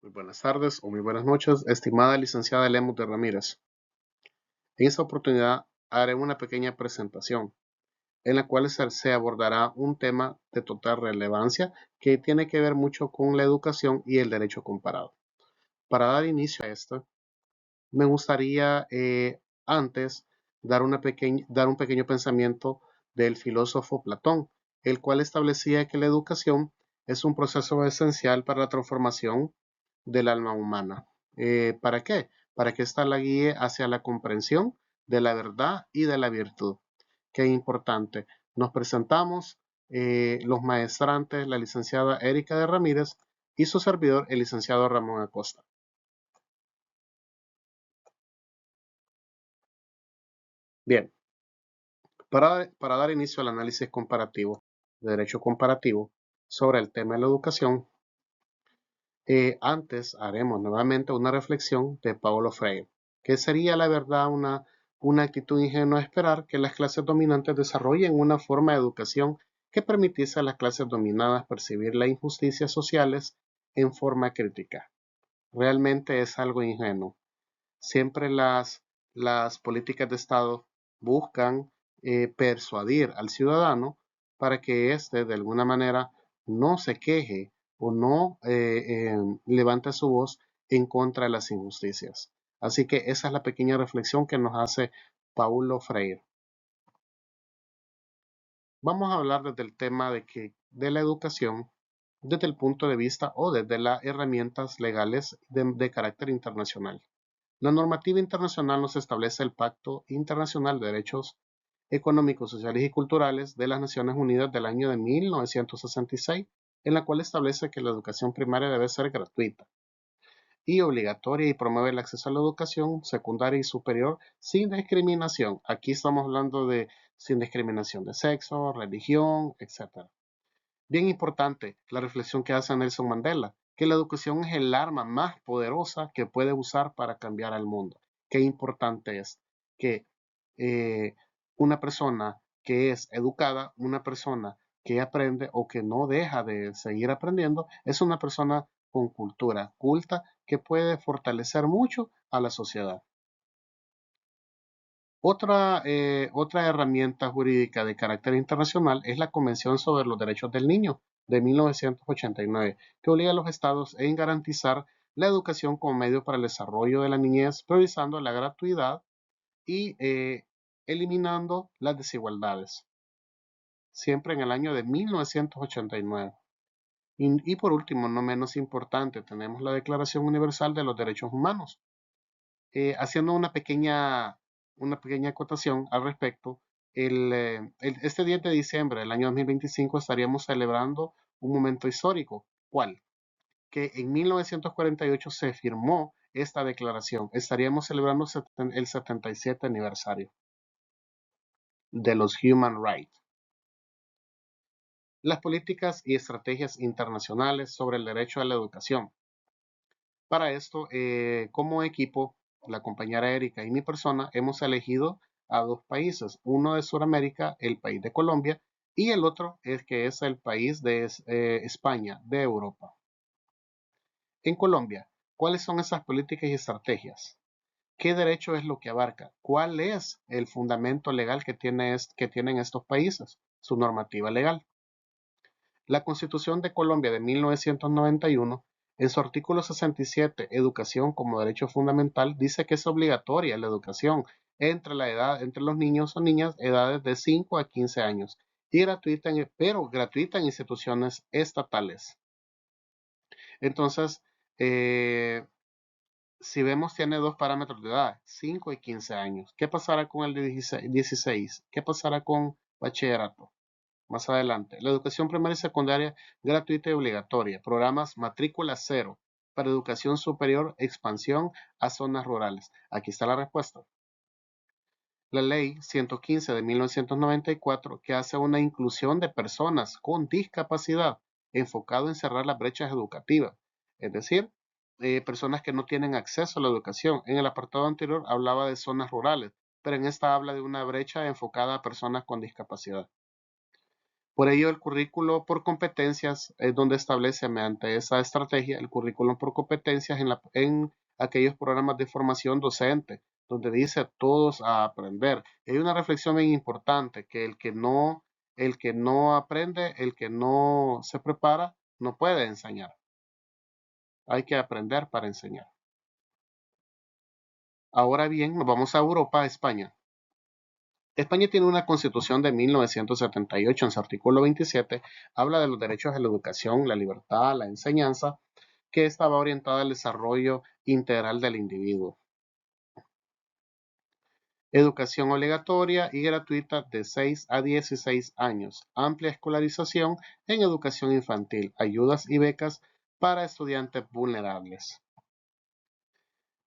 Muy buenas tardes o muy buenas noches, estimada licenciada Lemus de Ramírez. En esta oportunidad haré una pequeña presentación en la cual se abordará un tema de total relevancia que tiene que ver mucho con la educación y el derecho comparado. Para dar inicio a esto, me gustaría antes dar un pequeño pensamiento del filósofo Platón, el cual establecía que la educación es un proceso esencial para la transformación del alma humana. ¿Para qué? Para que ésta la guíe hacia la comprensión de la verdad y de la virtud. Qué importante. Nos presentamos los maestrantes, la licenciada Erika de Ramírez y su servidor, el licenciado Ramón Acosta. Bien, para dar inicio al análisis comparativo de derecho comparativo sobre el tema de la educación, antes haremos nuevamente una reflexión de Paulo Freire, que sería la verdad una actitud ingenua esperar que las clases dominantes desarrollen una forma de educación que permitiese a las clases dominadas percibir las injusticias sociales en forma crítica. Realmente es algo ingenuo. Siempre las políticas de Estado buscan persuadir al ciudadano para que éste de alguna manera no se queje o no levante su voz en contra de las injusticias. Así que esa es la pequeña reflexión que nos hace Paulo Freire. Vamos a hablar desde el tema de la educación desde el punto de vista o desde las herramientas legales de carácter internacional. La normativa internacional nos establece el Pacto Internacional de Derechos Económicos, Sociales y Culturales de las Naciones Unidas del año de 1966, en la cual establece que la educación primaria debe ser gratuita y obligatoria y promueve el acceso a la educación secundaria y superior sin discriminación. Aquí estamos hablando de sin discriminación de sexo, religión, etc. Bien importante la reflexión que hace Nelson Mandela, que la educación es el arma más poderosa que puede usar para cambiar al mundo. Qué importante es que eh, una persona que es educada, una persona que aprende o que no deja de seguir aprendiendo, es una persona con cultura, culta, que puede fortalecer mucho a la sociedad. Otra herramienta jurídica de carácter internacional es la Convención sobre los Derechos del Niño de 1989, que obliga a los estados en garantizar la educación como medio para el desarrollo de la niñez, priorizando la gratuidad y eliminando las desigualdades, siempre en el año de 1989. Y por último, no menos importante, tenemos la Declaración Universal de los Derechos Humanos, haciendo una pequeña acotación al respecto, este 10 de diciembre del año 2025 estaríamos celebrando un momento histórico. ¿Cuál? Que en 1948 se firmó esta declaración. Estaríamos celebrando el 77 aniversario de los Human Rights. Las políticas y estrategias internacionales sobre el derecho a la educación. Para esto, como equipo, la compañera Erika y mi persona hemos elegido a dos países, uno de Sudamérica, el país de Colombia, y el otro es que es el país de España, de Europa. En Colombia, ¿cuáles son esas políticas y estrategias? ¿Qué derecho es lo que abarca? ¿Cuál es el fundamento legal que tienen estos países? Su normativa legal. La Constitución de Colombia de 1991, en su artículo 67, Educación como Derecho Fundamental, dice que es obligatoria la educación entre los niños o niñas edades de 5 a 15 años y pero gratuita en instituciones estatales. Entonces, eh, si vemos, tiene dos parámetros de edad, 5 y 15 años. ¿Qué pasará con el de 16? ¿Qué pasará con bachillerato? Más adelante, la educación primaria y secundaria gratuita y obligatoria, programas matrícula cero para educación superior, expansión a zonas rurales. Aquí está la respuesta. La ley 115 de 1994 que hace una inclusión de personas con discapacidad enfocado en cerrar las brechas educativas, es decir, personas que no tienen acceso a la educación. En el apartado anterior hablaba de zonas rurales, pero en esta habla de una brecha enfocada a personas con discapacidad. Por ello, el currículo por competencias es donde establece mediante esa estrategia el currículum por competencias en aquellos programas de formación docente, donde dice todos a aprender. Y hay una reflexión bien importante, que el que no aprende, el que no se prepara, no puede enseñar. Hay que aprender para enseñar. Ahora bien, nos vamos a Europa, a España. España tiene una constitución de 1978, en su artículo 27, habla de los derechos a la educación, la libertad, la enseñanza, que estaba orientada al desarrollo integral del individuo. Educación obligatoria y gratuita de 6 a 16 años, amplia escolarización en educación infantil, ayudas y becas para estudiantes vulnerables.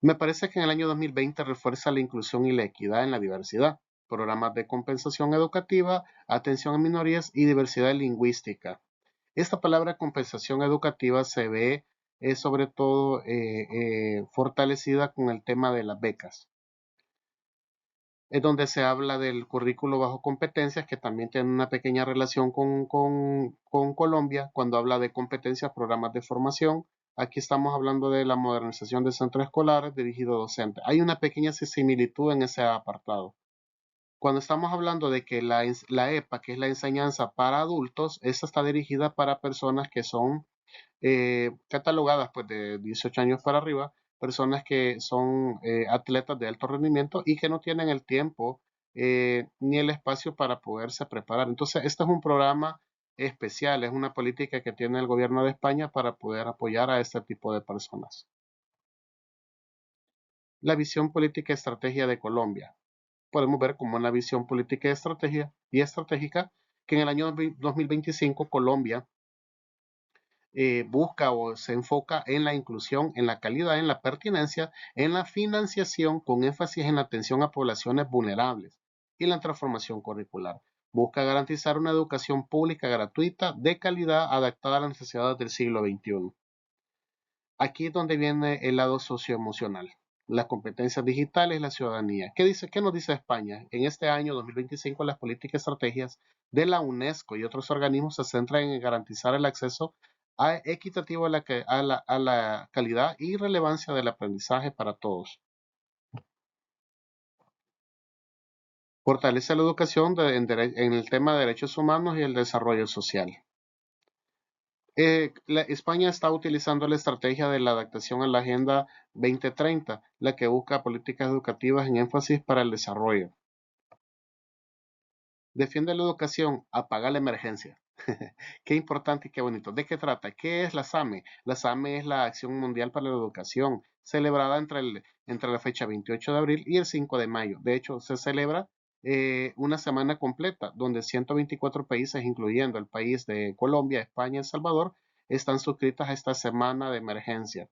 Me parece que en el año 2020 refuerza la inclusión y la equidad en la diversidad, programas de compensación educativa, atención a minorías y diversidad lingüística. Esta palabra compensación educativa se ve sobre todo fortalecida con el tema de las becas. Es donde se habla del currículo bajo competencias, que también tiene una pequeña relación con Colombia, cuando habla de competencias, programas de formación. Aquí estamos hablando de la modernización de centros escolares dirigidos a docentes. Hay una pequeña similitud en ese apartado. Cuando estamos hablando de que la EPA, que es la enseñanza para adultos, esa está dirigida para personas que son catalogadas pues de 18 años para arriba, personas que son atletas de alto rendimiento y que no tienen el tiempo ni el espacio para poderse preparar. Entonces, este es un programa especial, es una política que tiene el gobierno de España para poder apoyar a este tipo de personas. La visión política y estrategia de Colombia. Podemos ver como una visión política y estratégica que en el año 2025 Colombia busca o se enfoca en la inclusión, en la calidad, en la pertinencia, en la financiación con énfasis en la atención a poblaciones vulnerables y la transformación curricular. Busca garantizar una educación pública gratuita de calidad adaptada a las necesidades del siglo XXI. Aquí es donde viene el lado socioemocional, las competencias digitales y la ciudadanía. ¿Qué nos dice España? En este año 2025 las políticas y estrategias de la UNESCO y otros organismos se centran en garantizar el acceso equitativo a la calidad y relevancia del aprendizaje para todos. Fortalece la educación en el tema de derechos humanos y el desarrollo social. España está utilizando la estrategia de la adaptación a la Agenda 2030, la que busca políticas educativas en énfasis para el desarrollo. Defiende la educación, apaga la emergencia. Qué importante y qué bonito. ¿De qué trata? ¿Qué es la SAME? La SAME es la Acción Mundial para la Educación, celebrada entre la fecha 28 de abril y el 5 de mayo. De hecho, se celebra una semana completa, donde 124 países, incluyendo el país de Colombia, España y El Salvador, están suscritas a esta semana de emergencia,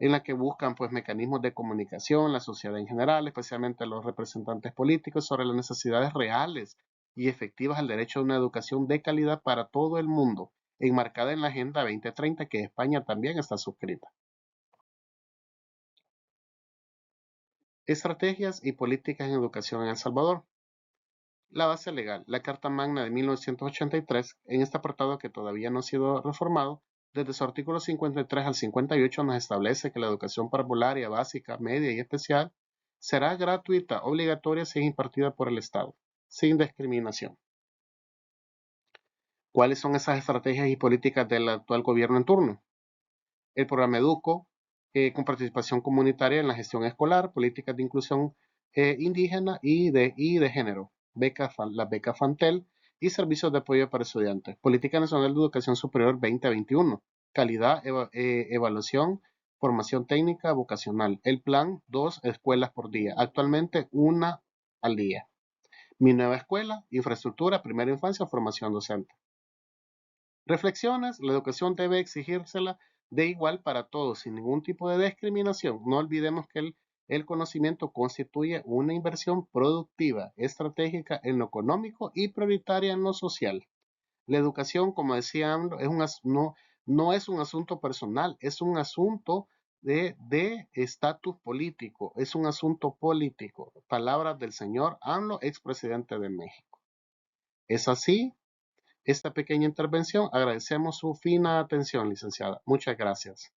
en la que buscan pues mecanismos de comunicación, la sociedad en general, especialmente los representantes políticos, sobre las necesidades reales y efectivas al derecho a una educación de calidad para todo el mundo, enmarcada en la Agenda 2030, que España también está suscrita. Estrategias y políticas en educación en El Salvador. La base legal, la Carta Magna de 1983, en este apartado que todavía no ha sido reformado, desde su artículo 53 al 58 nos establece que la educación parvularia, básica, media y especial será gratuita, obligatoria si es impartida por el Estado, sin discriminación. ¿Cuáles son esas estrategias y políticas del actual gobierno en turno? El programa Educo, con participación comunitaria en la gestión escolar, políticas de inclusión indígena y de género, la beca Fantel y servicios de apoyo para estudiantes. Política Nacional de Educación Superior 2021, calidad, evaluación, formación técnica vocacional. El plan, 2 escuelas por día, actualmente una al día. Mi nueva escuela, infraestructura, primera infancia, formación docente. Reflexiones, la educación debe exigírsela de igual para todos, sin ningún tipo de discriminación. No olvidemos que el conocimiento constituye una inversión productiva, estratégica en lo económico y prioritaria en lo social. La educación, como decía AMLO, no es un asunto personal, es un asunto de estatus político, es un asunto político. Palabras del señor AMLO, expresidente de México. Es así, esta pequeña intervención. Agradecemos su fina atención, licenciada. Muchas gracias.